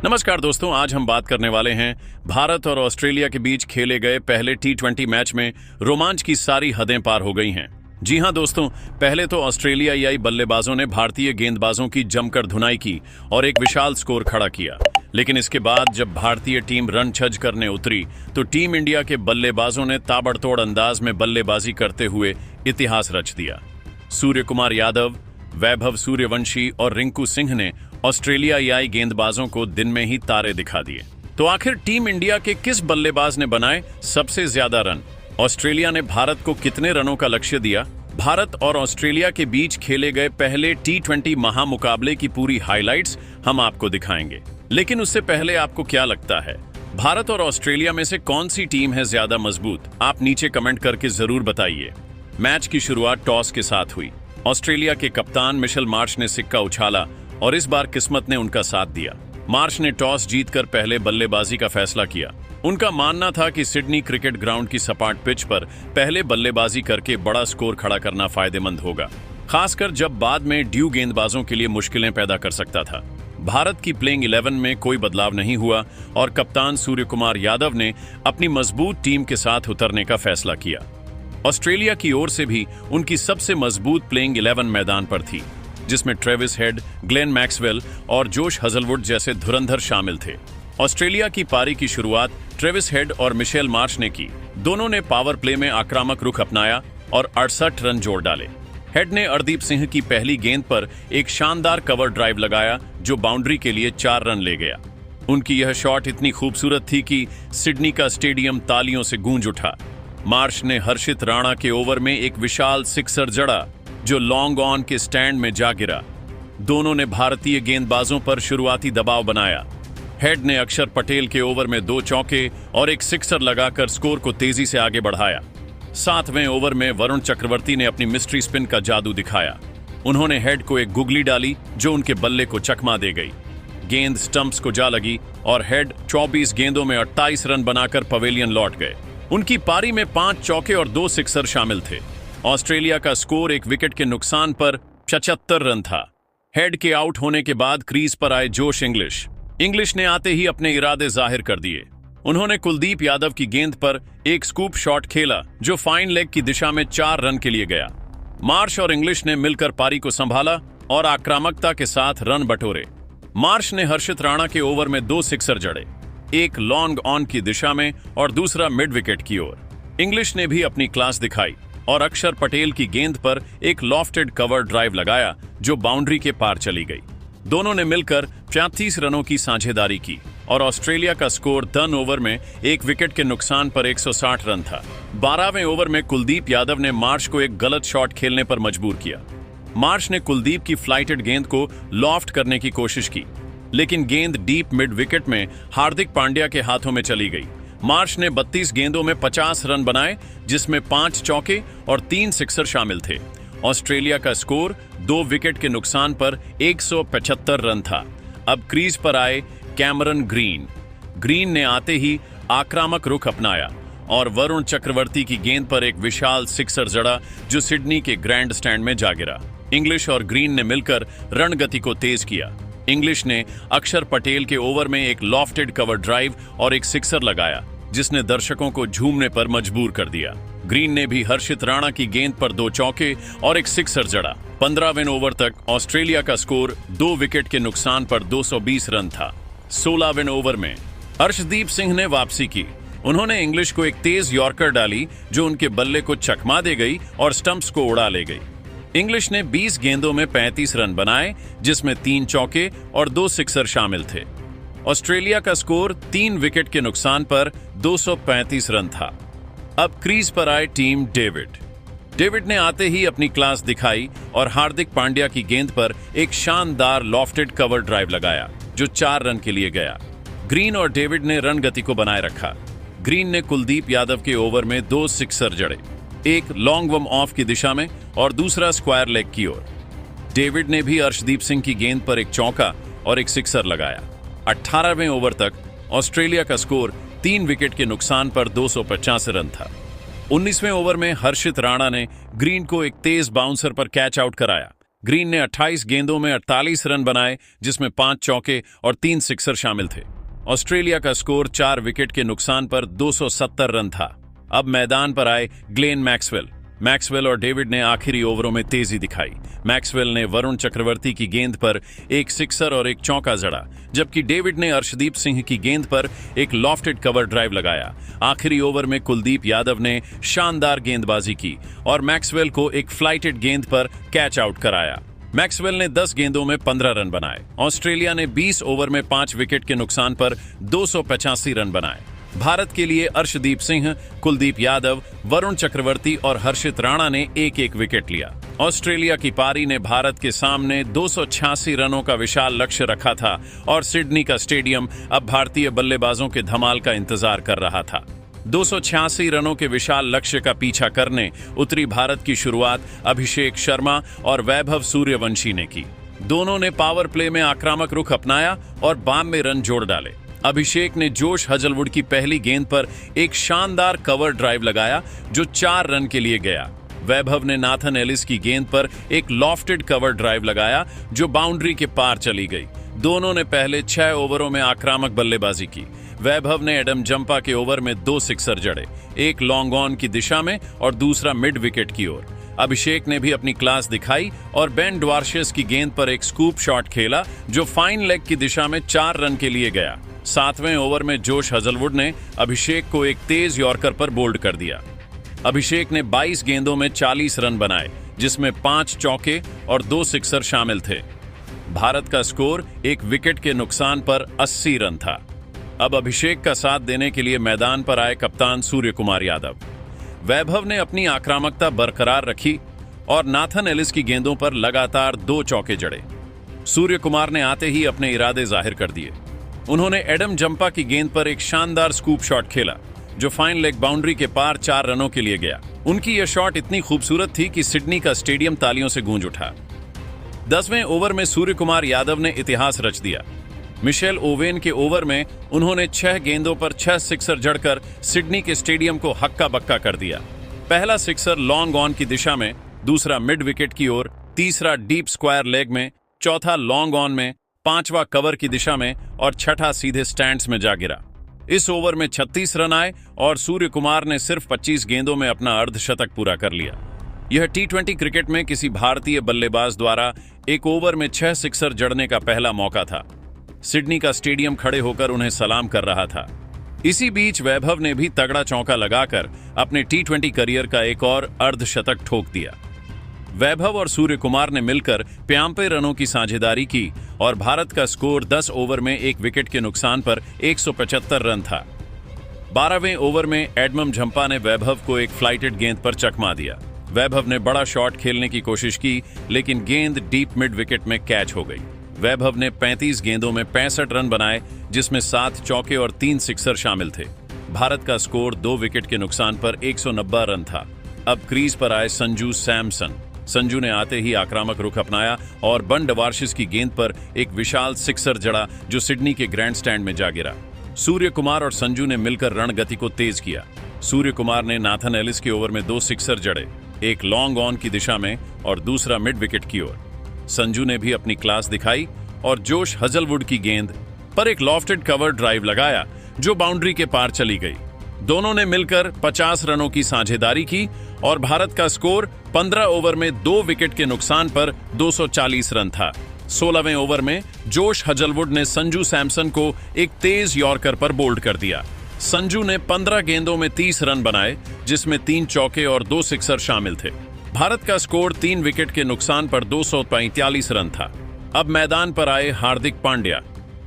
नमस्कार दोस्तों, आज हम बात करने वाले हैं भारत और ऑस्ट्रेलिया के बीच खेले गए पहले टी20 मैच में रोमांच की सारी हदें पार हो गई हैं। जी हां दोस्तों, पहले तो ऑस्ट्रेलियाई बल्लेबाजों ने भारतीय गेंदबाजों की जमकर धुनाई की और एक विशाल स्कोर खड़ा किया। लेकिन इसके बाद जब भारतीय टीम रन छज करने उतरी तो टीम इंडिया के बल्लेबाजों ने ताबड़तोड़ अंदाज में बल्लेबाजी करते हुए इतिहास रच दिया। सूर्यकुमार यादव, वैभव सूर्यवंशी और रिंकू सिंह ने ऑस्ट्रेलियाई गेंदबाजों को दिन में ही तारे दिखा दिए। तो आखिर टीम इंडिया के किस बल्लेबाज ने बनाए सबसे ज्यादा रन? ऑस्ट्रेलिया ने भारत को कितने रनों का लक्ष्य दिया? भारत और ऑस्ट्रेलिया के बीच खेले गए पहले टी20 महामुकाबले की पूरी हाइलाइट्स हम आपको दिखाएंगे। लेकिन उससे पहले आपको क्या लगता है, भारत और ऑस्ट्रेलिया में से कौन सी टीम है ज्यादा मजबूत? आप नीचे कमेंट करके जरूर बताइए। मैच की शुरुआत टॉस के साथ हुई। ऑस्ट्रेलिया के कप्तान मिशेल मार्श ने सिक्का उछाला और इस बार किस्मत ने उनका साथ दिया। मार्श ने टॉस जीतकर पहले बल्लेबाजी का फैसला किया। उनका मानना था कि सिडनी क्रिकेट ग्राउंड की सपाट पिच पर पहले बल्लेबाजी करके बड़ा स्कोर खड़ा करना फायदेमंद होगा, खासकर जब बाद में ड्यू गेंदबाजों के लिए मुश्किलें पैदा कर सकता था। भारत की प्लेइंग 11 में कोई बदलाव नहीं हुआ और कप्तान सूर्यकुमार यादव ने अपनी मजबूत टीम के साथ उतरने का फैसला किया। ऑस्ट्रेलिया की ओर से भी उनकी सबसे मजबूत प्लेइंग 11 मैदान पर थी, जिसमें ट्रेविस हेड, ग्लेन मैक्सवेल और जोश हजलवुड जैसे धुरंधर शामिल थे। ऑस्ट्रेलिया की पारी की शुरुआत ट्रेविस हेड और मिशेल मार्श ने की। दोनों ने पावर प्ले में आक्रामक रुख अपनाया और 68 रन जोड़ डाले। हेड ने अर्दीप सिंह की पहली गेंद पर एक शानदार कवर ड्राइव लगाया जो बाउंड्री के लिए 4 रन ले गया। उनकी यह शॉट इतनी खूबसूरत थी कि सिडनी का स्टेडियम तालियों से गूंज उठा। मार्श ने हर्षित राणा के ओवर में एक विशाल सिक्सर जड़ा जो लॉन्ग ऑन के स्टैंड में जा गिरा। दोनों ने भारतीय गेंदबाजों पर शुरुआती दबाव बनाया। हेड ने अक्षर पटेल के ओवर में 2 चौके और एक सिक्सर लगाकर स्कोर को तेजी से आगे बढ़ाया। 7वें ओवर में वरुण चक्रवर्ती ने अपनी मिस्ट्री स्पिन का जादू दिखाया। उन्होंने हेड को एक गुगली डाली जो उनके बल्ले को चकमा दे गई। गेंद स्टंप्स को जा लगी और हेड 24 गेंदों में 28 रन बनाकर पवेलियन लौट गए। उनकी पारी में 5 चौके और 2 सिक्सर शामिल थे। ऑस्ट्रेलिया का स्कोर एक विकेट के नुकसान पर 75 रन था। हेड के आउट होने के बाद क्रीज पर आए जोश इंग्लिश ने आते ही अपने इरादे जाहिर कर दिए। उन्होंने कुलदीप यादव की गेंद पर एक स्कूप शॉट खेला जो फाइन लेग की दिशा में 4 रन के लिए गया। मार्श और इंग्लिश ने मिलकर पारी को संभाला और आक्रामकता के साथ रन बटोरे। मार्श ने हर्षित राणा के ओवर में 2 सिक्सर जड़े, एक लॉन्ग ऑन की दिशा में और दूसरा मिड विकेट की ओर। इंग्लिश ने भी अपनी क्लास दिखाई और अक्षर पटेल की गेंद पर एक लॉफ्टेड कवर ड्राइव लगाया जो बाउंड्री के पार चली गई। दोनों ने मिलकर 35 रनों की साझेदारी की और ऑस्ट्रेलिया का स्कोर 10 ओवर में एक विकेट के नुकसान पर 160 रन था। 12वें ओवर में कुलदीप यादव ने मार्श को एक गलत शॉट खेलने पर मजबूर किया। मार्श ने कुलदीप की फ्लाइटेड गेंद को लॉफ्ट करने की कोशिश की, लेकिन गेंद डीप मिड विकेट में हार्दिक पांड्या के हाथों में चली गई। मार्श ने 32 गेंदों में 50 रन बनाए, जिसमें 5 चौके और 3 सिक्सर शामिल थे। ऑस्ट्रेलिया का स्कोर 2 विकेट के नुकसान पर 175 रन था। अब क्रीज पर आए कैमरन ग्रीन ने आते ही आक्रामक रुख अपनाया और वरुण चक्रवर्ती की गेंद पर एक विशाल सिक्सर जड़ा जो सिडनी के ग्रैंड स्टैंड में जा गिरा। इंग्लिश और ग्रीन ने मिलकर रणगति को तेज किया। इंग्लिश ने अक्षर पटेल के ओवर में एक लॉफ्टेड कवर ड्राइव और एक सिक्सर लगाया जिसने दर्शकों को झूमने पर मजबूर कर दिया। ग्रीन ने भी हर्षित राणा की गेंद पर 2 चौके और एक सिक्सर जड़ा। 15वें ओवर तक ऑस्ट्रेलिया का स्कोर 2 विकेट के नुकसान पर 220 रन था। 16वें ओवर में अर्शदीप सिंह ने वापसी की। उन्होंने इंग्लिश को एक तेज यॉर्कर डाली जो उनके बल्ले को चकमा दे गई और स्टंप्स को उड़ा ले गई। इंग्लिश ने 20 गेंदों में 35 रन बनाए, जिसमें 3 चौके और 2 सिक्सर शामिल थे। ऑस्ट्रेलिया का स्कोर 3 विकेट के नुकसान पर 235 रन था। अब क्रीज पर आए टीम डेविड ने आते ही अपनी क्लास दिखाई और हार्दिक पांड्या की गेंद पर एक शानदार लॉफ्टेड कवर ड्राइव लगाया जो 4 रन के लिए गया। ग्रीन और डेविड ने रन गति को बनाए रखा। ग्रीन ने कुलदीप यादव के ओवर में 2 सिक्सर जड़े, एक लॉन्ग वम ऑफ की दिशा में और दूसरा स्क्वायर लेग की ओर। डेविड ने भी अर्शदीप सिंह की गेंद पर एक चौका और एक सिक्सर लगाया। 18वें ओवर तक ऑस्ट्रेलिया का स्कोर 3 विकेट के नुकसान पर 250 रन था। 19वें ओवर में हर्षित राणा ने ग्रीन को एक तेज बाउंसर पर कैच आउट कराया। ग्रीन ने 28 गेंदों में 48 रन बनाए, जिसमें 5 चौके और 3 सिक्सर शामिल थे। ऑस्ट्रेलिया का स्कोर 4 विकेट के नुकसान पर 270 रन था। अब मैदान पर आए ग्लेन मैक्सवेल और डेविड ने आखिरी ओवरों में तेजी दिखाई। मैक्सवेल ने वरुण चक्रवर्ती की गेंद पर एक सिक्सर और एक चौका जड़ा, जबकि डेविड ने अर्शदीप सिंह की गेंद पर एक लॉफ्टेड कवर ड्राइव लगाया। आखिरी ओवर में कुलदीप यादव ने शानदार गेंदबाजी की और मैक्सवेल को एक फ्लाइटेड गेंद पर कैच आउट कराया। मैक्सवेल ने 10 गेंदों में 15 रन बनाए। ऑस्ट्रेलिया ने 20 ओवर में 5 विकेट के नुकसान पर 285 रन बनाए। भारत के लिए अर्शदीप सिंह, कुलदीप यादव, वरुण चक्रवर्ती और हर्षित राणा ने एक एक विकेट लिया। ऑस्ट्रेलिया की पारी ने भारत के सामने 286 रनों का विशाल लक्ष्य रखा था और सिडनी का स्टेडियम अब भारतीय बल्लेबाजों के धमाल का इंतजार कर रहा था। 286 रनों के विशाल लक्ष्य का पीछा करने उतरी भारत की शुरुआत अभिषेक शर्मा और वैभव सूर्यवंशी ने की। दोनों ने पावर प्ले में आक्रामक रुख अपनाया और 92 रन जोड़ डाले। अभिषेक ने जोश हजलवुड की पहली गेंद पर एक शानदार कवर ड्राइव लगाया जो 4 रन के लिए गया। वैभव ने नाथन एलिस की गेंद पर एक लॉफ्टेड कवर ड्राइव लगाया जो बाउंड्री के पार चली गई। दोनों ने पहले 6 ओवरों में आक्रामक बल्लेबाजी की। वैभव ने एडम जंपा के ओवर में 2 सिक्सर जड़े, एक लॉन्ग ऑन की दिशा में और दूसरा मिड विकेट की ओर। अभिषेक ने भी अपनी क्लास दिखाई और बेन ड्वार्शियस की गेंद पर एक स्कूप शॉट खेला जो फाइन लेग की दिशा में 4 रन के लिए गया। 7वें ओवर में जोश हजलवुड ने अभिषेक को एक तेज यॉर्कर पर बोल्ड कर दिया। अभिषेक ने 22 गेंदों में 40 रन बनाए, जिसमें 5 चौके और 2 सिक्सर शामिल थे। भारत का स्कोर 1 विकेट के नुकसान पर 80 रन था। अब अभिषेक का साथ देने के लिए मैदान पर आए कप्तान सूर्यकुमार यादव। वैभव ने अपनी आक्रामकता बरकरार रखी और नाथन एलिस की गेंदों पर लगातार 2 चौके जड़े। सूर्यकुमार ने आते ही अपने इरादे जाहिर कर दिए। उन्होंने एडम जंपा की गेंद पर एक शानदार स्कूप शॉट खेला जो फाइन लेग बाउंड्री के पार 4 रनों के लिए गया। उनकी यह शॉट इतनी खूबसूरत थी कि सिडनी का स्टेडियम तालियों से गूंज उठा। 10वें ओवर में सूर्यकुमार यादव ने इतिहास रच दिया। मिशेल ओवेन के ओवर में उन्होंने 6 गेंदों पर 6 सिक्सर जड़कर सिडनी के स्टेडियम को हक्का बक्का कर दिया। पहला सिक्सर लॉन्ग ऑन की दिशा में, दूसरा मिड विकेट की ओर, तीसरा डीप स्क्वायर लेग में, चौथा लॉन्ग ऑन में, 5वां कवर की दिशा में और 6ठा सीधे स्टैंड्स में जा गिरा। इस ओवर में 36 रन आए और सूर्यकुमार ने सिर्फ 25 गेंदों में अपना अर्धशतक पूरा कर लिया। यह T20 क्रिकेट में किसी भारतीय बल्लेबाज द्वारा एक ओवर में 6 सिक्सर जड़ने का पहला मौका था। सिडनी का स्टेडियम खड़े होकर उन्हें सलाम कर रहा था। इसी बीच वैभव ने भी तगड़ा चौका लगाकर अपने T20 करियर का एक और अर्धशतक ठोक दिया। वैभव और सूर्यकुमार ने मिलकर 95 रनों की साझेदारी की और भारत का स्कोर 10 ओवर में 1 विकेट के नुकसान पर 175 रन था। 12वें ओवर में एडम जंपा ने वैभव को एक फ्लाइटेड गेंद पर चकमा दिया। वैभव ने बड़ा शॉट खेलने की कोशिश की, लेकिन गेंद डीप मिड विकेट में कैच हो गई। वैभव ने 35 गेंदों में 65 रन बनाए, जिसमें 7 चौके और 3 सिक्सर शामिल थे। भारत का स्कोर 2 विकेट के नुकसान पर 190 रन था। अब क्रीज पर आए संजू सैमसन। संजू ने आते ही आक्रामक रुख अपनाया और बन डवार्शिस की गेंद पर एक विशाल सिक्सर जड़ा जो सिडनी के ग्रैंड स्टैंड में जा गिरा। सूर्यकुमार और संजू ने मिलकर रणगति को तेज किया। सूर्यकुमार ने नाथन एलिस के ओवर में 2 सिक्सर जड़े, एक लॉन्ग ऑन की दिशा में और दूसरा मिड विकेट की ओर। संजू ने भी अपनी क्लास दिखाई और जोश हजलवुड की गेंद पर एक लॉफ्टेड कवर ड्राइव लगाया जो बाउंड्री के पार चली गई। दोनों ने मिलकर 50 रनों की साझेदारी की और भारत का स्कोर 15 ओवर में 2 विकेट के नुकसान पर 240 रन था। 16वें ओवर में जोश हजलवुड ने संजू सैमसन को एक तेज यॉर्कर पर बोल्ड कर दिया। संजू ने 15 गेंदों में 30 रन बनाए, जिसमें 3 चौके और 2 सिक्सर शामिल थे। भारत का स्कोर 3 विकेट के नुकसान पर 245 रन था। अब मैदान पर आए हार्दिक पांड्या।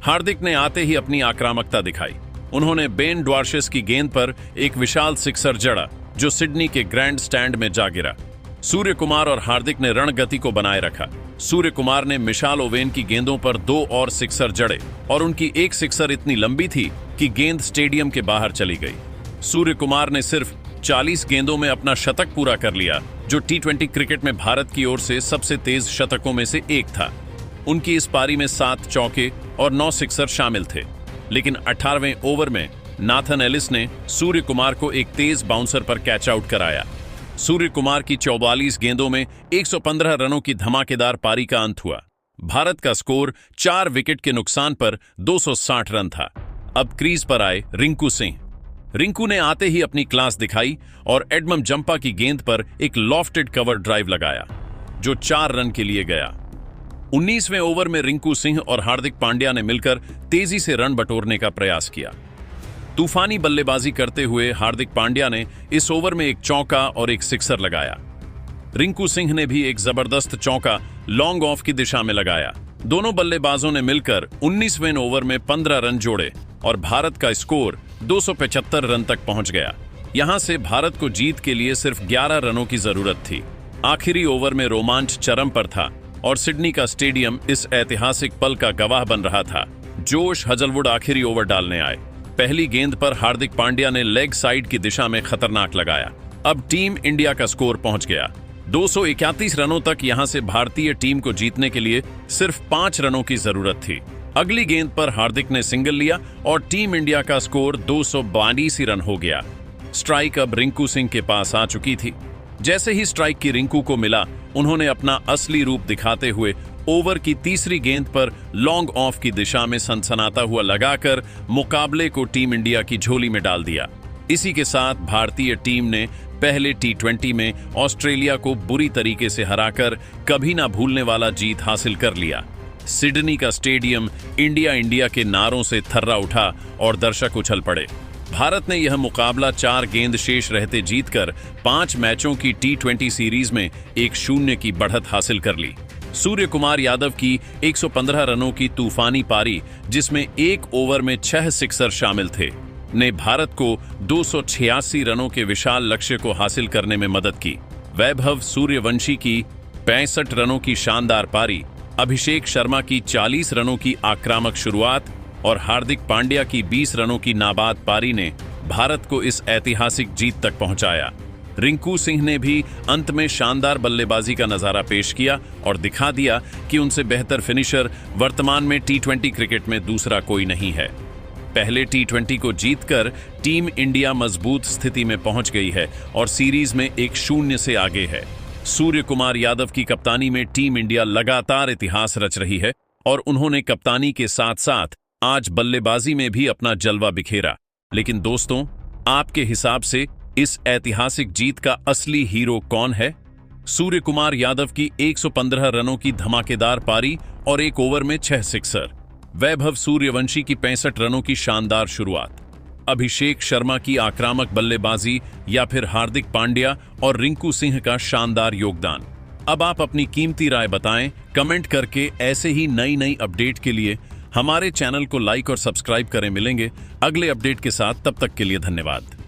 हार्दिक ने आते ही अपनी आक्रामकता दिखाई। उन्होंने बेन ड्वार्शिस की गेंद पर एक विशाल सिक्सर जड़ा जो सिडनी के ग्रैंड स्टैंड में जा गिरा। सूर्यकुमार और हार्दिक ने रणगति को बनाए रखा। सूर्यकुमार ने मिशेल ओवेन की गेंदों पर 2 और सिक्सर जड़े और उनकी एक सिक्सर इतनी लंबी थी कि गेंद स्टेडियम के बाहर चली गई। सूर्यकुमार ने सिर्फ 40 गेंदों में अपना शतक पूरा कर लिया, जो T20 क्रिकेट में भारत की ओर से सबसे तेज शतकों में से एक था। उनकी इस पारी में 7 चौके और 9 सिक्सर शामिल थे, लेकिन 18वें ओवर में नाथन एलिस ने सूर्यकुमार को एक तेज बाउंसर पर कैच आउट कराया। सूर्य कुमार की 44 गेंदों में 115 रनों की धमाकेदार पारी का अंत हुआ। भारत का स्कोर 4 विकेट के नुकसान पर 260 रन था। अब क्रीज पर आए रिंकू सिंह। रिंकू ने आते ही अपनी क्लास दिखाई और एडमम जंपा की गेंद पर एक लॉफ्टेड कवर ड्राइव लगाया, जो 4 रन के लिए गया। 19वें ओवर में रिंकू सिंह और हार्दिक पांड्या ने मिलकर तेजी से रन बटोरने का प्रयास किया। तूफानी बल्लेबाजी करते हुए हार्दिक पांड्या ने इस ओवर में एक चौका और एक सिक्सर लगाया। रिंकू सिंह ने भी एक जबरदस्त चौका लॉन्ग ऑफ की दिशा में लगाया। दोनों बल्लेबाजों ने मिलकर 19वें ओवर में 15 रन जोड़े और भारत का स्कोर 275 रन तक पहुंच गया। यहां से भारत को जीत के लिए सिर्फ 11 रनों की जरूरत थी। आखिरी ओवर में रोमांच चरम पर था और सिडनी का स्टेडियम इस ऐतिहासिक पल का गवाह बन रहा था। जोश हजलवुड आखिरी ओवर डालने आए। पहली गेंद पर हार्दिक पांड्या ने लेग साइड की दिशा में खतरनाक लगाया। अब टीम इंडिया का स्कोर पहुंच गया 231 रनों तक। यहां से भारतीय टीम को जीतने के लिए सिर्फ 5 रनों की जरूरत थी। अगली गेंद पर हार्दिक ने सिंगल लिया और टीम इंडिया का स्कोर 242 रन हो गया। स्ट्राइक अब रिंकू सिंह के पास आ चुकी थी। जैसे ही स्ट्राइक की रिंकू को मिला, उन्होंने अपना असली रूप दिखाते हुए ओवर की तीसरी गेंद पर लॉन्ग ऑफ की दिशा में सनसनाता हुआ लगाकर मुकाबले को टीम इंडिया की झोली में डाल दिया। इसी के साथ भारतीय टीम ने पहले T20 में ऑस्ट्रेलिया को बुरी तरीके से हराकर कभी ना भूलने वाला जीत हासिल कर लिया। सिडनी का स्टेडियम इंडिया इंडिया के नारों से थर्रा उठा और दर्शक उछल पड़े। भारत ने यह मुकाबला 4 गेंद शेष रहते जीतकर 5 मैचों की T20 सीरीज में 1-0 की बढ़त हासिल कर ली। सूर्य कुमार यादव की 115 रनों की तूफानी पारी, जिसमें एक ओवर में 6 सिक्सर शामिल थे, ने भारत को 286 रनों के विशाल लक्ष्य को हासिल करने में मदद की। वैभव सूर्यवंशी की 65 रनों की शानदार पारी, अभिषेक शर्मा की 40 रनों की आक्रामक शुरुआत और हार्दिक पांड्या की 20 रनों की नाबाद पारी ने भारत को इस ऐतिहासिक जीत तक पहुंचाया। रिंकू सिंह ने भी अंत में शानदार बल्लेबाजी का नजारा पेश किया और दिखा दिया कि उनसे बेहतर फिनिशर वर्तमान में T20 क्रिकेट में दूसरा कोई नहीं है। पहले T20 को जीतकर टीम इंडिया मजबूत स्थिति में पहुंच गई है और सीरीज में 1-0 से आगे है। सूर्य कुमार यादव की कप्तानी में टीम इंडिया लगातार इतिहास रच रही है और उन्होंने कप्तानी के साथ साथ आज बल्लेबाजी में भी अपना जलवा बिखेरा। लेकिन दोस्तों, आपके हिसाब से इस ऐतिहासिक जीत का असली हीरो कौन है? सूर्य कुमार यादव की 115 रनों की धमाकेदार पारी और एक ओवर में 6 सिक्सर, वैभव सूर्यवंशी की 65 रनों की शानदार शुरुआत, अभिषेक शर्मा की आक्रामक बल्लेबाजी या फिर हार्दिक पांड्या और रिंकू सिंह का शानदार योगदान? अब आप अपनी कीमती राय बताएं कमेंट करके। ऐसे ही नई नई अपडेट के लिए हमारे चैनल को लाइक और सब्सक्राइब करें। मिलेंगे अगले अपडेट के साथ, तब तक के लिए धन्यवाद।